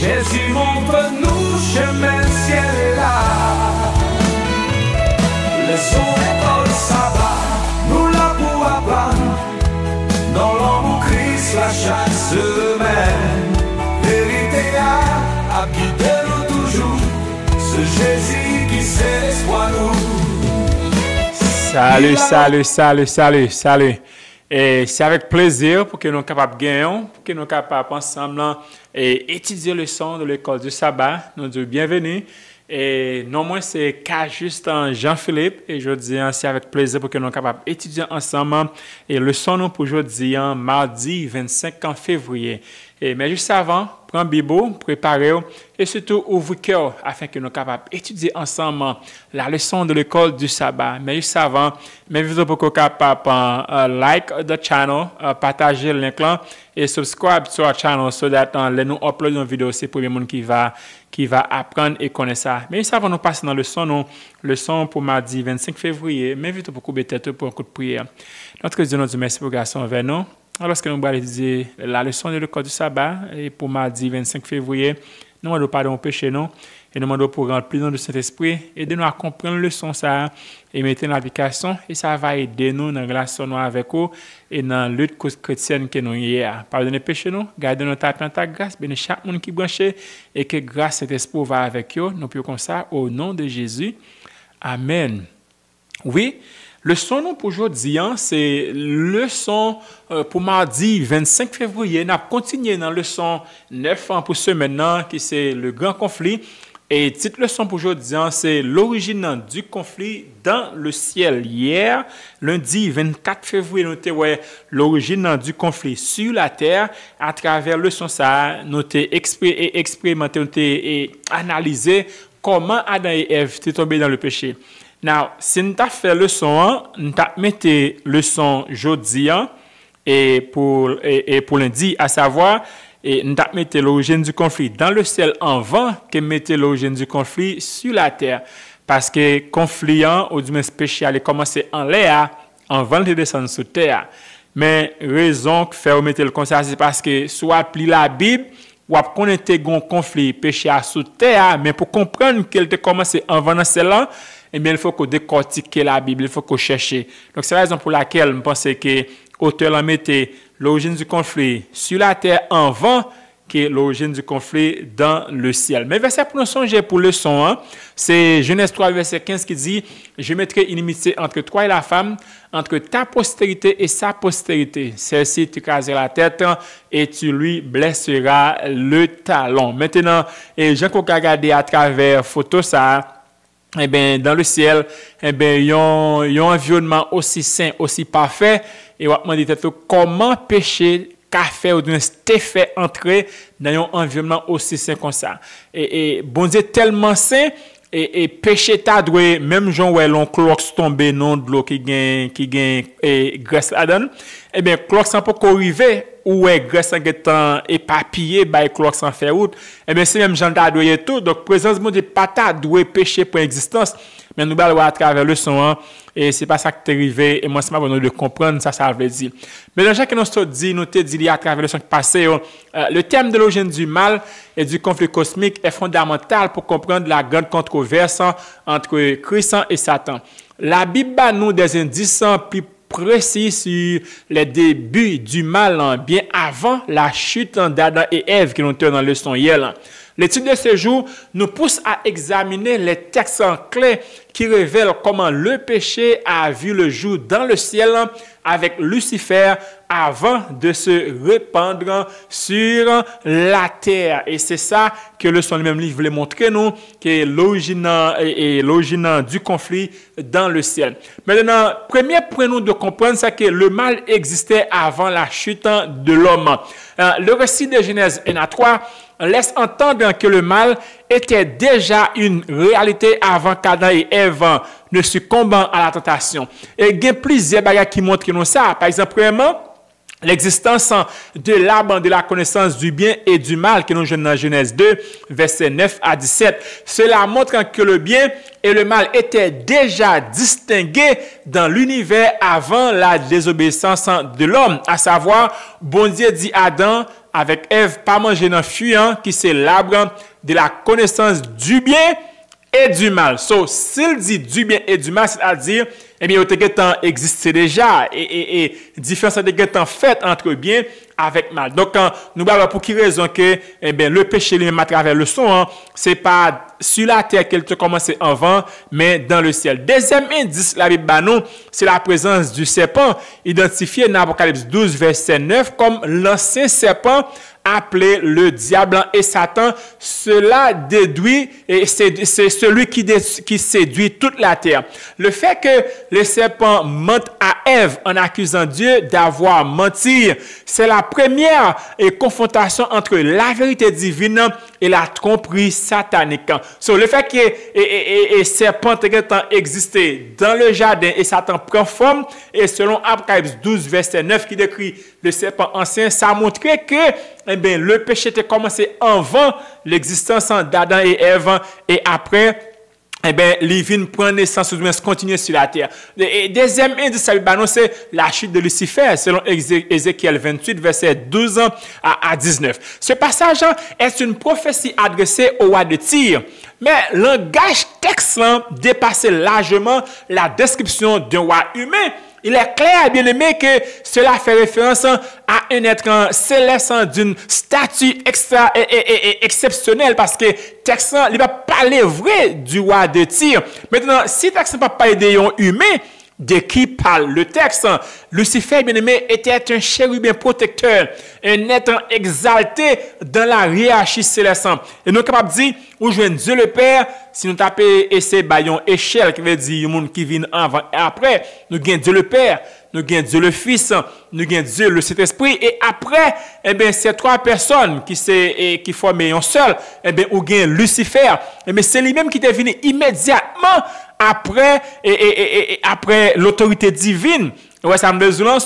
Jésus montre-nous chemin, ciel et là. Laissons l'école sabbat, nous là pour apprendre. Dans l'amour Christ, la chaque semaine. Vérité à guider nous toujours. Ce Jésus qui sait l'espoir nous. Salut. Et c'est avec plaisir pour que nous sommes capables de gagner, pour que nous sommes capables ensemble et étudier le son de l'école du sabbat. Nous disons bienvenue. Et non moins c'est Justin Jean-Philippe et je dis c'est avec plaisir pour que nous sommes capables d'étudier ensemble et le son nous pour aujourd'hui mardi 25 février. Et mais juste avant, prends Bible, préparez-vous et surtout ouvrez cœur afin que nous soyons capables d'étudier ensemble la leçon de l'école du sabbat. Mais juste avant, mais vous pour que vous capable like the channel, partager le lien là et subscribe sur la channel so that nous upload une vidéo c'est pour le monde qui va apprendre et connaître ça. Mais juste avant nous passer dans le son pour mardi 25 février, mais vite pour couper tête pour un coup de prière. Notre Dieu nous dit merci pour grâce envers nous. Alors que nous allons étudier la leçon de l'école du sabbat et pour mardi 25 février, nous demandons pardon au péché nous et nous demandons pour remplir de Saint-Esprit et de nous à comprendre la leçon ça et mettre en application et ça va aider nous dans la relation avec vous et dans la lutte chrétienne que nous avons. Pardonnez les péchés nous, gardez notre tapis dans ta grâce, bénis chaque monde qui branché et que grâce Saint-Esprit va avec vous. Nous prions comme ça au nom de Jésus. Amen. Oui. Le son pour aujourd'hui, c'est le son pour mardi 25 février. Nous continuons dans le son 9 pour ce maintenant, qui c'est le grand conflit. Et titre leçon pour aujourd'hui, c'est l'origine du conflit dans le ciel. Hier, lundi 24 février, nous avons l'origine du conflit sur la terre. À travers le son, ça, nous avons expérimenté, nous avons analysé comment Adam et Ève étaient tombés dans le péché. Now, si nous avons fait le son, nous avons mis le son jeudi et pour lundi, à savoir, et nous avons mis l'origine du conflit dans le ciel avant que nous mettions l'origine du conflit sur la terre. Parce que le conflit, ou du moins péché, a commencé en l'air avant de descendre sur terre. Mais raison que fait mettre le conseil, c'est parce que soit pli la Bible, ou à connaître un conflit péché sous terre, mais pour comprendre qu'il a commencé avant dans celle-là, eh bien, il faut qu'on décortique la Bible, il faut qu'on cherche. Donc, c'est la raison pour laquelle je pense que l'auteur a mis l'origine du conflit sur la terre avant que l'origine du conflit dans le ciel. Mais verset pour nous songer pour le son, c'est Genèse 3, verset 15 qui dit « Je mettrai inimitié entre toi et la femme, entre ta postérité et sa postérité. Celle-ci t'écrasera la tête et tu lui blesseras le talon. » Maintenant, Jean qu'on a regardé à travers photo ça, eh bien, dans le ciel, eh bien, il y a un environnement aussi sain, aussi parfait. Et on va demander comment péché qu'a fait ou t'es fait entrer dans un environnement aussi sain comme ça. Et bon Dieu tellement sain, et péché t'a doué, même Jean où l'on clox tombé non de l'eau qui gagne graisse là-dedans. Eh bien, clox sans pas arriver ou est graisse en étant éparpillé by clox sans faire route. Eh bien, c'est même Jean t'a doué tout. Donc, présence de Dieu pas t'a doué péché pour existence. Mais nous allons voir à travers le son, et c'est pas ça qui est arrivé, et moi, c'est pas bon de comprendre, ça veut dire. Mais dans chaque nous te dit à travers le son qui passé, le thème de l'origine du mal et du conflit cosmique est fondamental pour comprendre la grande controverse entre Christ et Satan. La Bible a nous des indices plus précis sur les débuts du mal, bien avant la chute d'Adam et Ève qui nous tenons dans le son hier. L'étude de ce jour nous pousse à examiner les textes clés qui révèlent comment le péché a vu le jour dans le ciel avec Lucifer avant de se répandre sur la terre. Et c'est ça que le son même livre voulait montrer nous, que l'origine du conflit dans le ciel. Maintenant, premier point nous de comprendre, c'est que le mal existait avant la chute de l'homme. Le récit de Genèse 1 à 3 laisse entendre que le mal était déjà une réalité avant qu'Adam et Ève ne succombent à la tentation. Et il y a plusieurs bagages qui montrent nous ça. Par exemple, premièrement, l'existence de l'arbre de la connaissance du bien et du mal que nous jouons dans Genèse 2, versets 9 à 17. Cela montre que le bien et le mal étaient déjà distingués dans l'univers avant la désobéissance de l'homme. À savoir, bon Dieu dit à Adam avec Ève, pas manger dans fuyant, qui c'est l'arbre de la connaissance du bien et du mal. So, s'il dit du bien et du mal, c'est-à-dire, eh bien, il y a existé déjà et différence de fait entre bien avec mal. Donc, nous voyons pour qui raison que eh bien, le péché lui-même à travers le son, c'est pas sur la terre qu'il a commencé en vent, mais dans le ciel. Deuxième indice, la Bible nous, c'est la présence du serpent, identifié dans Apocalypse 12, verset 9, comme l'ancien serpent appelé le diable et Satan. Cela déduit, et c'est celui qui séduit toute la terre. Le fait que le serpent mente à Ève en accusant Dieu d'avoir menti, c'est la première confrontation entre la vérité divine et la tromperie satanique. So, le fait que le serpent existait dans le jardin et Satan prend forme, et selon Apocalypse 12, verset 9, qui décrit le serpent ancien, ça montrait que eh bien, le péché était commencé avant l'existence d'Adam et Ève, et après, eh bien, les vignes prennent naissance, ou bien continuer sur la terre. Et deuxième indice, c'est la chute de Lucifer, selon Ézéchiel 28, verset 12 à 19. Ce passage est une prophétie adressée au roi de Tyr, mais le langage texte dépassait largement la description d'un roi humain. Il est clair, bien aimé, que cela fait référence à un être céleste d'une statue exceptionnelle, parce que texte, il va parler vrai du roi de Tyr. Maintenant, si texte ne va pas parler d'un humain, de qui parle le texte? Lucifer, bien aimé, était un chérubin protecteur, un être exalté dans la hiérarchie céleste. Et nous sommes capables de dire, où jouons Dieu le Père, si nous tapons essai baillon échelle, qui veut dire le monde qui vient avant et après, nous gagnons Dieu le Père, nous gagnons Dieu le Fils, nous gagnons Dieu le Saint-Esprit, et après, eh bien, ces trois personnes qui forment un seul, eh bien, ou gagnons Lucifer, eh bien, c'est lui-même qui est venu immédiatement après, après l'autorité divine. Ouais, ça me besoin.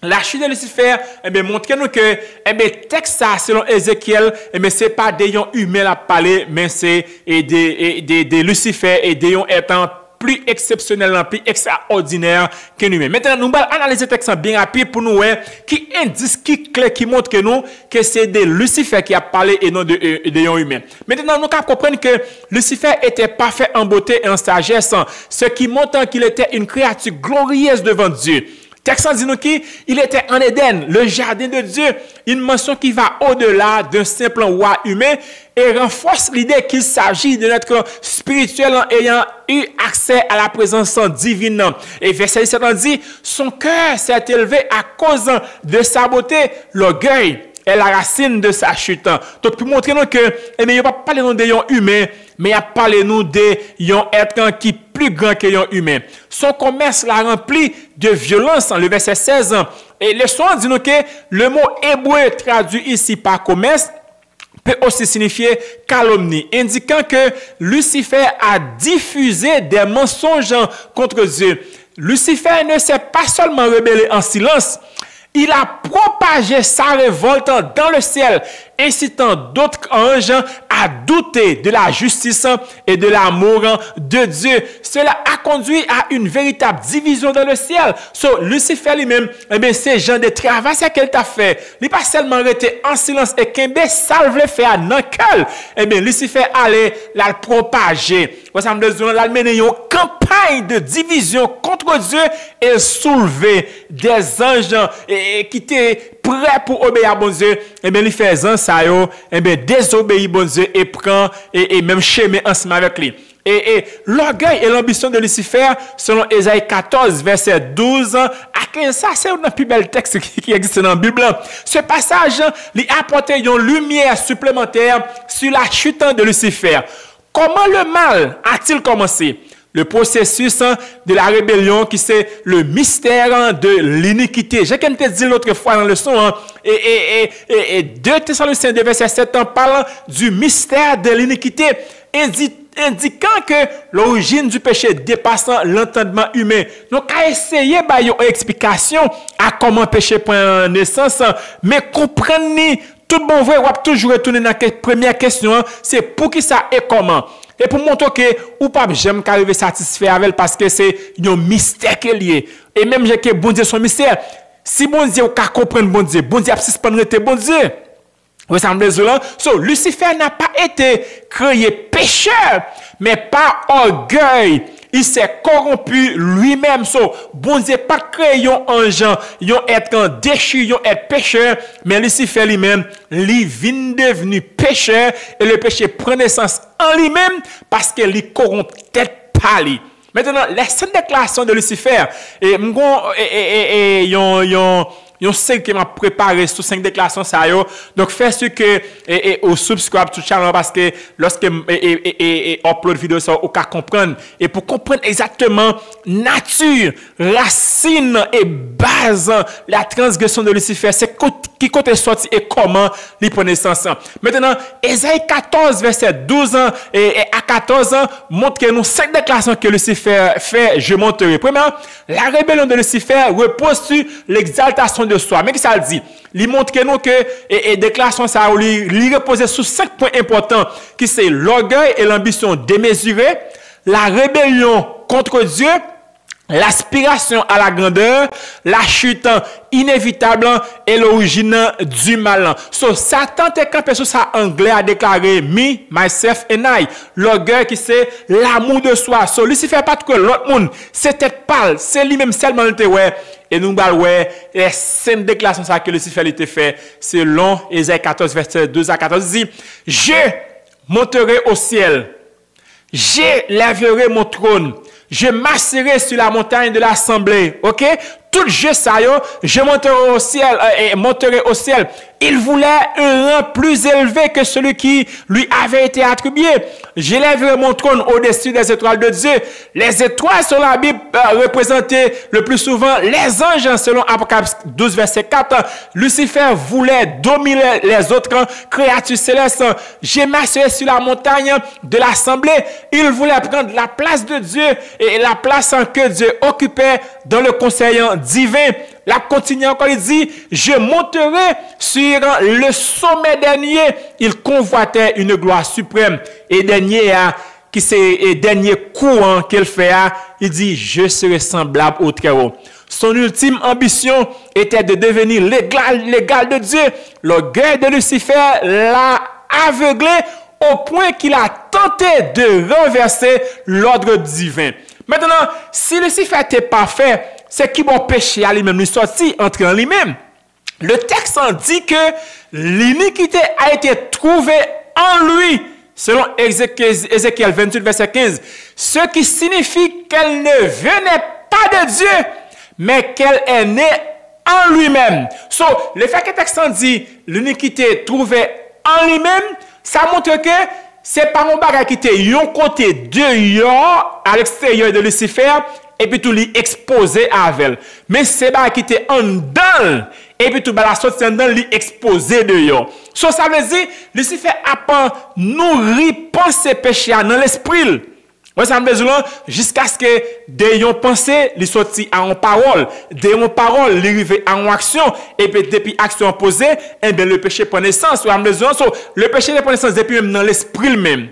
La chute de Lucifer, eh bien, montre-nous que, eh bien, texte ça, selon Ézéchiel, eh bien, c'est pas des humains à parler, mais c'est des Lucifer et des étant plus exceptionnellement, plus extraordinaire que nous-mêmes. Maintenant, nous allons analyser le texte bien rapide pour nous, qui indique, qui clé, qui montre que nous, que c'est de Lucifer qui a parlé et non de humains. Maintenant, nous comprenons que Lucifer était parfait en beauté et en sagesse, ce qui montre qu'il était une créature glorieuse devant Dieu. Texte dit nous qu'il était en Éden, le jardin de Dieu, une mention qui va au-delà d'un simple roi humain et renforce l'idée qu'il s'agit de notre spirituel ayant eu accès à la présence divine. Et verset 17 dit, son cœur s'est élevé à cause de sa beauté, l'orgueil est la racine de sa chute. Donc, pour montrer nous que, eh bien, il n'y a pas parlé de des humains, mais il a parlé nous de yon être qui plus grand que yon humain. Son commerce l'a rempli de violence, le verset 16. Et le son dit nous que le mot hébreu traduit ici par commerce peut aussi signifier calomnie, indiquant que Lucifer a diffusé des mensonges contre Dieu. Lucifer ne s'est pas seulement rebellé en silence, il a propagé sa révolte dans le ciel, incitant d'autres anges à douter de la justice et de l'amour de Dieu. Cela a conduit à une véritable division dans le ciel. So, Lucifer lui-même, eh bien, c'est genre de travail qu'elle t'a fait. Il n'est pas seulement resté en silence et qu'un salve le fait à n'enquel. Eh bien, Lucifer allait la propager. Ça me donne la mener une campagne de division contre Dieu et soulever des anges qui étaient prêts pour obéir à bon Dieu. Eh bien, il fait ça, eh bien, désobéir bon Dieu et prend et même chemin ensemble avec lui. Et l'orgueil et l'ambition de Lucifer, selon Ésaïe 14, verset 12 à 15, ça c'est un plus bel texte qui existe dans la Bible. Ce passage, il apporte une lumière supplémentaire sur la chute de Lucifer. Comment le mal a-t-il commencé? Le processus de la rébellion qui c'est le mystère de l'iniquité. J'ai comme te dit l'autre fois dans le leçon, et 2 Thessaloniciens 2 verset 7 parle du mystère de l'iniquité, indiquant que l'origine du péché dépassant l'entendement humain. Donc, à essayer une explication à comment le péché prend naissance, mais comprenez, tout bon vrai, on va toujours retourner dans la première question, c'est pour qui ça et comment. Et pour montrer que ou pas j'aime qu'arriver satisfait avec elle parce que c'est un mystère qui est lié. Et même j'ai que bon Dieu son mystère. Si bon Dieu ou qu'à comprendre bon Dieu a suspendre te bon Dieu. Vous savez, so, Lucifer n'a pas été créé pécheur, mais par orgueil. Il s'est corrompu lui-même. So, bon Dieu pas créé un ange, un être déchu, un être pécheur, mais Lucifer lui-même, lui vient devenu pécheur et le péché prend naissance en lui-même parce qu'il est corrompu tête par lui. Maintenant, la seule déclaration de Lucifer, yon sait qui m'a préparé sous 5 déclarations ça yo. Donc faites ce que au subscribe to channel parce que lorsque upload vidéo ça ou qu'à comprendre et pour comprendre exactement nature, racine et base la transgression de Lucifer, c'est qui côté sorti et comment il prend naissance. Maintenant, Ésaïe 14 verset 12 et à 14 montre que nous 5 déclarations que Lucifer fait, je montrerai. Premièrement, la rébellion de Lucifer repose sur l'exaltation de soi. Mais qu'est-ce que ça dit? Il montre que nous que déclaration ça il repose sur 5 points importants qui c'est l'orgueil et l'ambition démesurée, la rébellion contre Dieu, l'aspiration à la grandeur, la chute inévitable et l'origine du mal. So, Satan te campé sur ça anglais a déclaré me, myself and I. L'orgueil qui c'est l'amour de soi. So, Lucifer pas que l'autre monde, c'est tête pâle, c'est lui-même seulement le ouais. Et nous allons voir les 5 déclarations que Lucifer a été fait selon Ésaïe 14 verset 2 à 14 dit je monterai au ciel, j'élèverai mon trône, je m'asserai sur la montagne de l'assemblée. OK? Tout jeu ça yo, je monterai au ciel. Il voulait un rang plus élevé que celui qui lui avait été attribué. J'élèverai mon trône au-dessus des étoiles de Dieu. Les étoiles sur la Bible représentaient le plus souvent les anges selon Apocalypse 12 verset 4. Lucifer voulait dominer les autres créatures célestes. Je m'asserai sur la montagne de l'assemblée. Il voulait prendre la place de Dieu et la place que Dieu occupait dans le conseil divin. La continue encore, il dit, je monterai sur le sommet dernier. Il convoitait une gloire suprême. Et dernier, qui c'est dernier courant qu'il fait, il dit, je serai semblable au Très-Haut. Son ultime ambition était de devenir l'égal de Dieu. L'orgueil de Lucifer l'a aveuglé au point qu'il a tenté de renverser l'ordre divin. Maintenant, si Lucifer était parfait, c'est qui bon péché à lui-même, lui sorti, entrer en lui-même. Le texte en dit que l'iniquité a été trouvée en lui, selon Ézéchiel 28, verset 15. Ce qui signifie qu'elle ne venait pas de Dieu, mais qu'elle est née en lui-même. So, le fait que le texte en dit l'iniquité trouvée en lui-même, ça montre que c'est pas mon bagage qui était yon côté dehors, à l'extérieur de Lucifer, et puis tout lui exposé avec. Mais c'est pas qui était en dedans, et puis tout la sorte en dedans lui exposé dehors. So, ça veut dire, Lucifer a pas nourri pensée péché dans l'esprit. Jusqu'à ce que de yon pensée, li sorti à en parole, de yon parole, li rive à en action, et puis depuis action posée, et bien le péché prend naissance. Le péché prend naissance depuis même dans l'esprit même.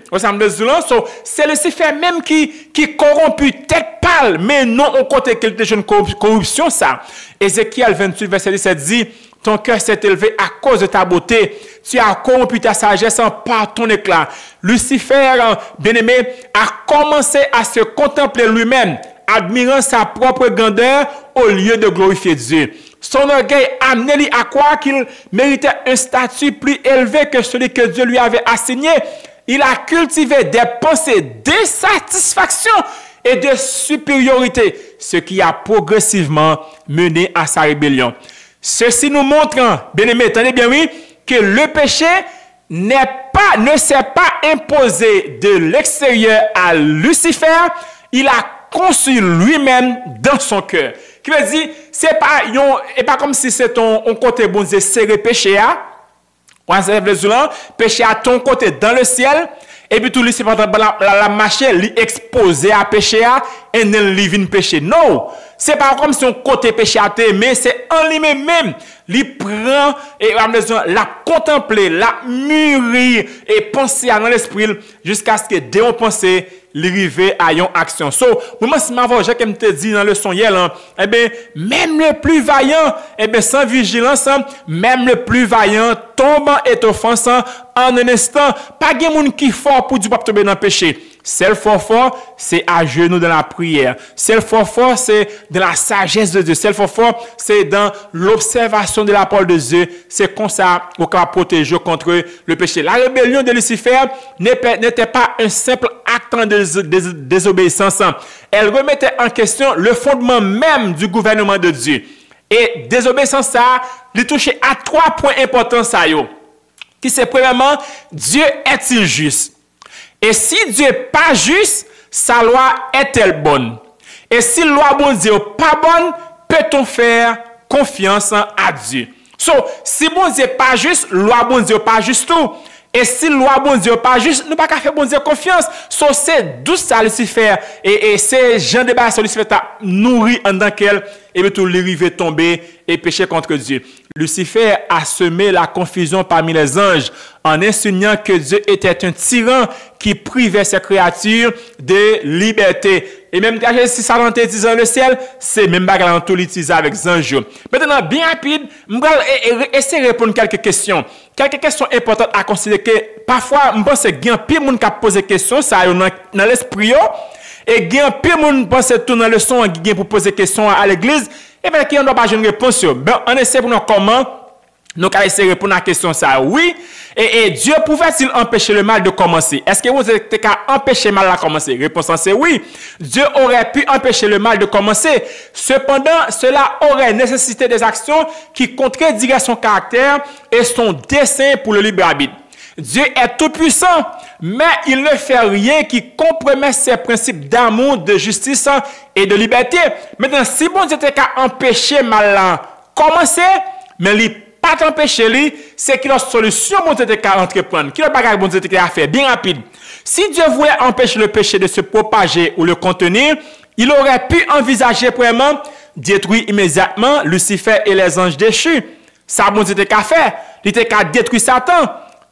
C'est Lucifer même qui corrompu tête pâle, mais non au côté quelque chose de corruption ça. Ézéchiel 28 verset 17 dit, ton cœur s'est élevé à cause de ta beauté. Tu as corrompu ta sagesse par ton éclat. Lucifer, bien-aimé, a commencé à se contempler lui-même, admirant sa propre grandeur au lieu de glorifier Dieu. Son orgueil a amené à croire qu'il méritait un statut plus élevé que celui que Dieu lui avait assigné. Il a cultivé des pensées d'insatisfaction et de supériorité, ce qui a progressivement mené à sa rébellion. Ceci nous montre, bien aimé, attendez bien oui, que le péché ne s'est pas imposé de l'extérieur à Lucifer, il a conçu lui-même dans son cœur. Qui veut dire, c'est pas comme si c'est ton côté bon Dieu serré péché à, péché à ton côté dans le ciel, et puis tout lui c'est pas la marché, lui exposé à péché et ne lui vient péché. Non, c'est pas comme si on côté péché à mais c'est en lui-même, lui prend et la contempler, la mûrir et penser dans l'esprit jusqu'à ce que dès on pensée l'arriver à une action. So, moi, si ma voix, j'ai comme te dit dans le son hier, eh bien, même le plus vaillant, eh bien, sans vigilance, même le plus vaillant tombe et offensant en un instant. Pas de monde qui fort pour du pas tomber dans le péché. Celle fort, c'est à genoux dans la prière. Celle fort, c'est dans la sagesse de Dieu. Celle fort, c'est dans l'observation de la parole de Dieu. C'est comme ça qu'on va protéger contre le péché. La rébellion de Lucifer n'était pas un simple acte de désobéissance. Elle remettait en question le fondement même du gouvernement de Dieu. Et désobéissance, ça, lui touchait à 3 points importants, ça, yo. Qui c'est premièrement, Dieu est-il juste? Et si Dieu n'est pas juste, sa loi est-elle bonne? Et si la loi bon Dieu n'est pas bonne, peut-on faire confiance à Dieu? So, si bon Dieu n'est pas juste, loi bon Dieu n'est pas juste tout. Et si loi bon Dieu n'est pas juste, nous ne pouvons pas faire bon Dieu confiance. So, c'est d'où ça Lucifer. Et ces gens de base, Lucifer t'a nourri en dans quel, et bien tout l'arriver tomber et pécher contre Dieu. Lucifer a semé la confusion parmi les anges en insinuant que Dieu était un tyran qui privait ses créatures de liberté. Et même si ça l'ont été dans le ciel, c'est même pas qu'on tout l'utilise avec les anges. Maintenant, bien rapide, je vais essayer de répondre quelques questions. Quelques questions importantes à considérer que parfois, je pense qu'il y a pire monde qui a posé des questions, ça dans l'esprit. Et il y a pire monde qui pense tout dans le son pour poser des questions à l'église. Et bien, qui ne doit pas avoir une réponse. Ben, on essaie pour nous comment nous allons essayer de répondre à la question ça. Oui. Et Dieu pouvait-il empêcher le mal de commencer? Est-ce que vous êtes qu'à empêcher le mal à commencer? Réponse c'est oui. Dieu aurait pu empêcher le mal de commencer. Cependant, cela aurait nécessité des actions qui contrediraient son caractère et son dessein pour le libre arbitre. Dieu est tout puissant, mais il ne fait rien qui compromet ses principes d'amour, de justice et de liberté. Maintenant, si bon Dieu était qu'à empêcher le mal à commencer, mais il pas t'empêcher lui, c'est qu'il a une solution bon Dieu qu'à entreprendre. Qu'il a pas bon Dieu qu'à faire bien rapide. Si Dieu voulait empêcher le péché de se propager ou le contenir, il aurait pu envisager premièrement détruire immédiatement Lucifer et les anges déchus. Ça bon Dieu qu'à faire, il était qu'à détruire Satan.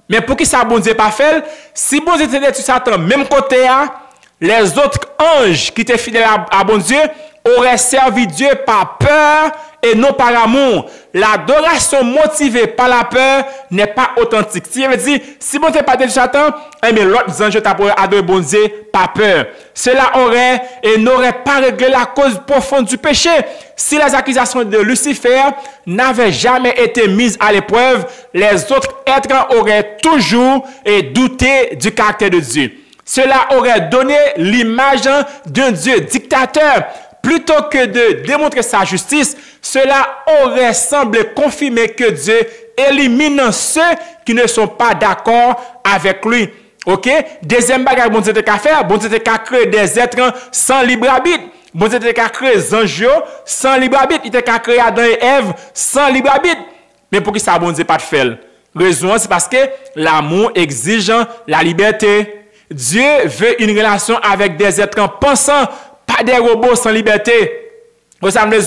Mais pour qui ça bon Dieu pas fait, si bon Dieu détruit Satan même côté les autres anges qui étaient fidèles à bon Dieu auraient servi Dieu par peur et non par amour. L'adoration motivée par la peur n'est pas authentique. Si veut dire, si bon Dieu pas détruit Satan, eh bien l'autre ange t'apprend adorer bon Dieu par peur. Cela aurait et n'aurait pas réglé la cause profonde du péché. Si les accusations de Lucifer n'avaient jamais été mises à l'épreuve, les autres êtres auraient toujours douté du caractère de Dieu. Cela aurait donné l'image d'un Dieu dictateur. Plutôt que de démontrer sa justice, cela aurait semblé confirmer que Dieu élimine ceux qui ne sont pas d'accord avec lui. Ok? Deuxième bagage, bon Dieu a faire, bon Dieu a créé des êtres sans libre arbitre. Bon Dieu a créé des anges sans libre arbitre. Il a créé Adam et Ève sans libre arbitre. Mais pour qui ça, bon Dieu pas de faire? Raison, c'est parce que l'amour exige la liberté. Dieu veut une relation avec des êtres pensants, pas des robots sans liberté. Vous savez,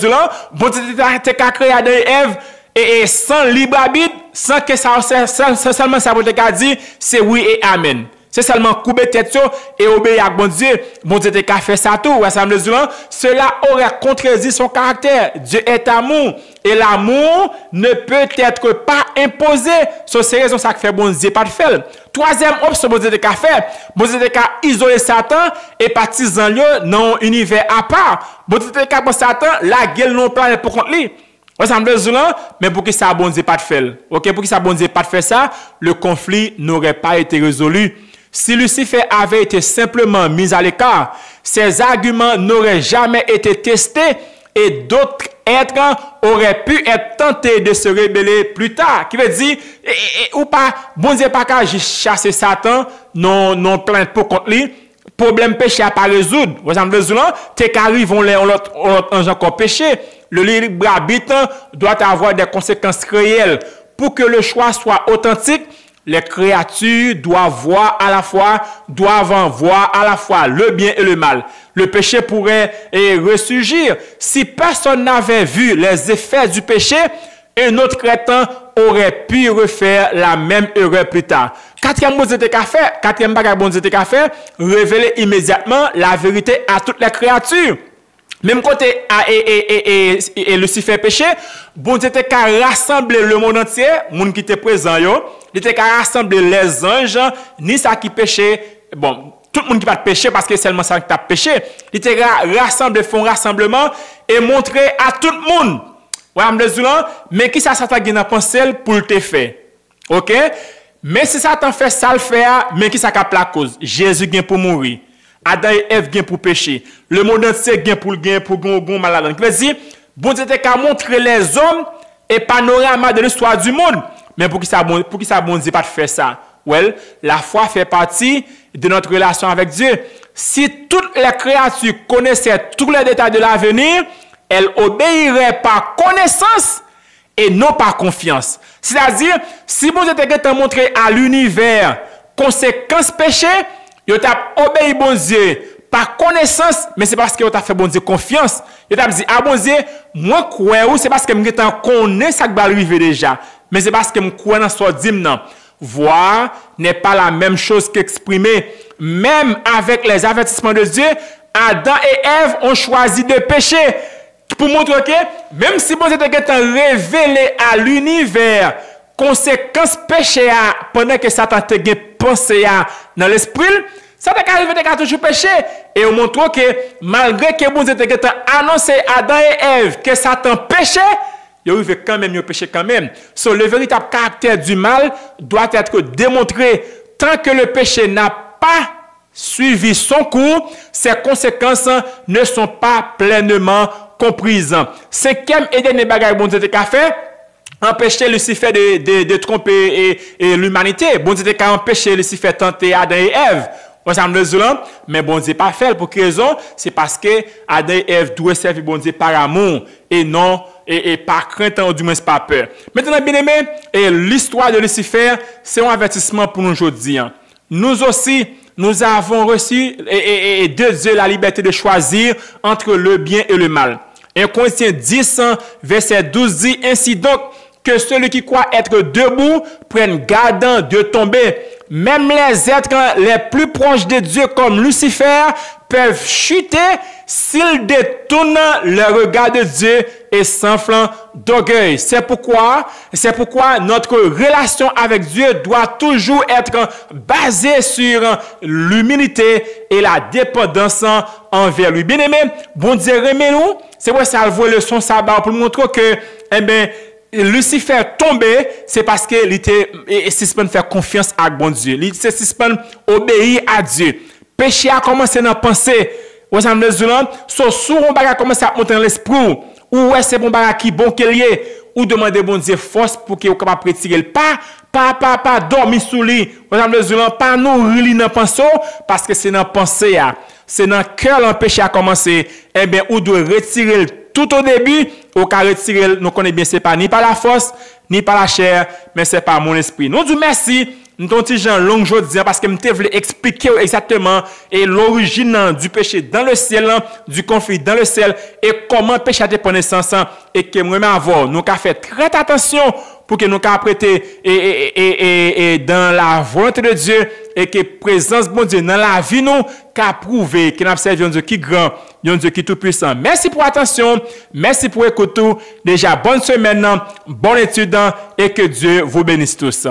bon Dieu a créé Adam et Ève et sans libre arbitre, sans que ça, seulement ça vous dit, c'est oui et amen. C'est seulement couper tête et obéir à bon Dieu. Bon Dieu a fait ça tout. Cela aurait contredit son caractère. Dieu est amour. Et l'amour ne peut être pas imposé. C'est ces raisons ça fait bon Dieu pas de faire. Troisième option, bon Dieu a fait. Bon Dieu a isolé Satan et partisan dans un univers à part. Bon Dieu a fait Satan, la gueule non planète pour contre lui. Mais pour que ça bon Dieu pas de faire. OK, pour que ça bon Dieu pas de faire ça, le conflit n'aurait pas été résolu. Si Lucifer avait été simplement mis à l'écart, ses arguments n'auraient jamais été testés et d'autres êtres auraient pu être tentés de se rebeller plus tard. Qui veut dire, ou pas, bon Dieu pas qu'à chasser Satan, non plainte pour contre lui, problème péché à pas résoudre. Vous avez besoin, t'es qu'arrive, on l'autre ange encore péché. Le libre arbitre doit avoir des conséquences réelles. Pour que le choix soit authentique, Les créatures doivent en voir à la fois le bien et le mal. Le péché pourrait ressurgir. Si personne n'avait vu les effets du péché, un autre crétin aurait pu refaire la même erreur plus tard. Quatrième bagage bon Dieu te fait, révéler immédiatement la vérité à toutes les créatures. Même côté et Lucifer péché, bon Dieu était qu'à rassembler le monde entier, monde qui était présent yo, il était qu'à rassembler les anges, ni ça qui péchait, bon, tout le monde qui va pécher parce que seulement ça qui a péché, il était rassembler, font rassemblement et montrer à tout le monde. Ouais, mais qui ça Satan qui n'a pensé pour te faire. OK? Mais si Satan fait ça le faire, mais qui ça cap la cause? Jésus vient pour mourir. Adam et Ève vient pour pécher. Le monde entier vient pour malade. Qui veut dire, bon Dieu t'a montrer les hommes et panorama de l'histoire du monde. Mais pour qui ça bon Dieu pas faire ça? Well, la foi fait partie de notre relation avec Dieu. Si toutes les créatures connaissaient tous les détails de l'avenir, elles obéiraient par connaissance et non par confiance. C'est-à-dire, si bon Dieu t'a montré à l'univers conséquences péché, il t'a obéi bon Dieu par connaissance, mais c'est parce que t'a fait bon Dieu confiance. Il t'a dit, ah bon Dieu, moi crois ou c'est parce que je connais ça qui va arriver déjà. Mais c'est parce que je crois dans ce dîme non. Voir n'est pas la même chose qu'exprimer. Même avec les avertissements de Dieu, Adam et Ève ont choisi de pécher. Pour montrer que même si bon Dieu t'a révélé à l'univers conséquences péché pendant que Satan t'a pensé dans l'esprit, Satan a toujours péché. Et on montre que malgré que bon Dieu t'a annoncé à Adam et Ève que Satan péchait, il arrive quand même, il péché quand même. So, le véritable caractère du mal doit être démontré. Tant que le péché n'a pas suivi son cours, ses conséquences ne sont pas pleinement comprises. Cinquième et dernier bagage bon Dieu t'a fait, empêcher Lucifer de tromper l'humanité. Bon Dieu t'a empêché Lucifer de tenter Adam et Ève. Mais bon Dieu pas fait. Pour quelle raison? C'est parce que Adam et Ève doivent servir bon Dieu par amour et non et par crainte ou du moins par peur. Maintenant, bien aimé, l'histoire de Lucifer, c'est un avertissement pour nous aujourd'hui. Nous aussi, nous avons reçu de Dieu la liberté de choisir entre le bien et le mal. 1 Corinthiens 10, verset 12 dit, ainsi donc, que celui qui croit être debout prenne garde de tomber. Même les êtres les plus proches de Dieu comme Lucifer peuvent chuter s'ils détournent le regard de Dieu et s'enflant d'orgueil. C'est pourquoi notre relation avec Dieu doit toujours être basée sur l'humilité et la dépendance envers lui. Bien aimé, bon Dieu remet-nous. C'est pour ça qu'il le son sabbat pour montrer que, Lucifer tombé, c'est parce qu'il était suspend faire confiance à bon Dieu. Il s'est suspend obéir à Dieu. Péché a commencé dans la pensée. Vous avez vu, souvent on va commencer à monter dans l'esprit. Ou c'est bon bagage qui bon qu'il y ait. Ou demander bon Dieu force pour qu'il soit capable de retirer le pas dormir sous lui. Vous avez vu, pas nourrir dans la pensée parce que c'est dans la pensée. C'est dans le cœur le péché a commencé. Eh bien, ou doit retirer le tout au début, au cas retirer, nous connaissons bien, ce n'est pas ni par la force, ni par la chair, mais c'est par mon esprit. Nous disons merci, nous avons dit long aujourd'hui, parce que je voulais expliquer exactement l'origine du péché dans le ciel, du conflit dans le ciel, et comment le péché a été naissance, et que nous avons nous avons fait très attention pour que nous puissions prêter et dans la volonté de Dieu, et que la présence de bon Dieu dans la vie nous, qu'a prouvé que nous avons servi un Dieu qui est grand, un Dieu qui est tout puissant. Merci pour l'attention, merci pour l'écoute. Déjà, bonne semaine, bonne étude, et que Dieu vous bénisse tous.